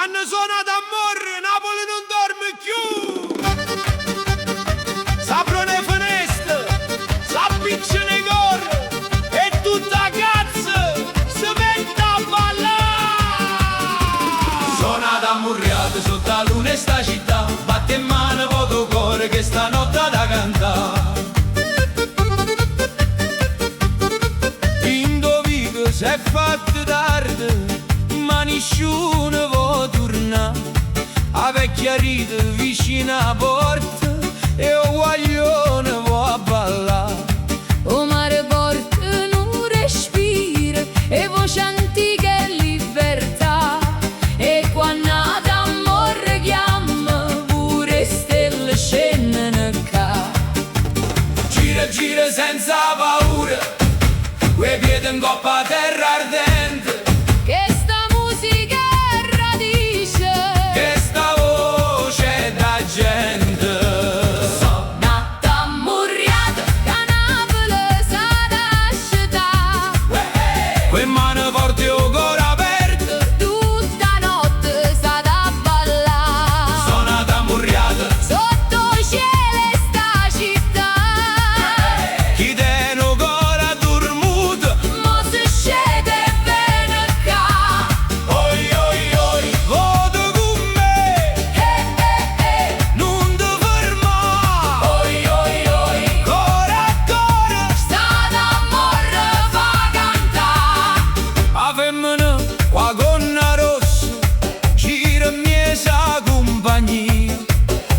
Quando suona d'amore, Napoli non dorme più. S'aprono le finestre, s'appicciano i cori e tutta cazzo si mette a ballare. Suona d'amorriate sotto la luna e sta città, batte in mano poco cuore che stanotte da cantare. Indovico si è fatto tardi, ma nessuno vuole tornare. La vecchia ride vicino alla porta e un guaglione vuole ballare. O mare porta non respira e voce antica è libertà. E quando d'amore chiama pure stelle scendono qua. Gira, gira senza paura, quei piedi in coppa a terra ardente. Che sta musica è radice, Che sta voce da gente. nata ammurriata, che a Napoli s'ha nascita. Quei mani forti e o cuore aperto, Tutta notte sta da ballare suona d'amorriate. sotto il cielo e sta città. Chi tiene un cuore dormuto, Mo si scende e viene qua. oi oi oi, vota con me, non ti fermare. Oi oi oi, Cuore a cuore, sta d'amore fa cantare. a femmina qua gonna rossa, gira miesa compagnia.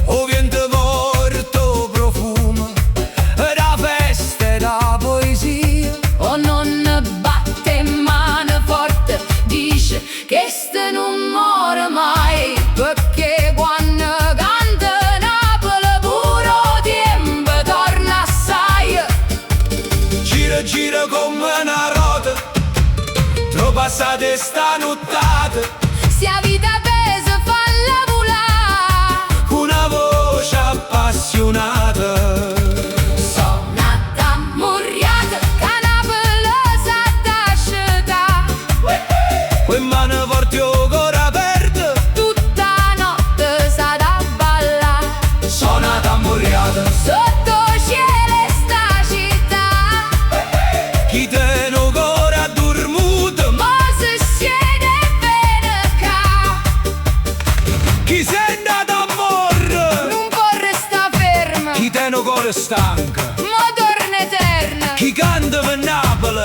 O vento porto profumo, da festa e da poesia. O non batte in mano forte, dice che ste non muore mai. Perché quando canta Napoli puro tempo torna assai. Gira gira come una rota, troppo passate sta nottata. Sia vita pesa falla volare. Una voce appassionata, Nata ammurriata, che a Napoli s'ha nascita. quei mani forti o cuore aperto, Tutta notte s'ha da ballare suona d'amorriate. sotto il cielo e sta città. Chi tiene un cuore dormuto, Mo si scende e viene qua. chi sente d'amore, Non può restare ferma, chi tiene un cuore stanco, mo torna eterna. chi canta per Napoli.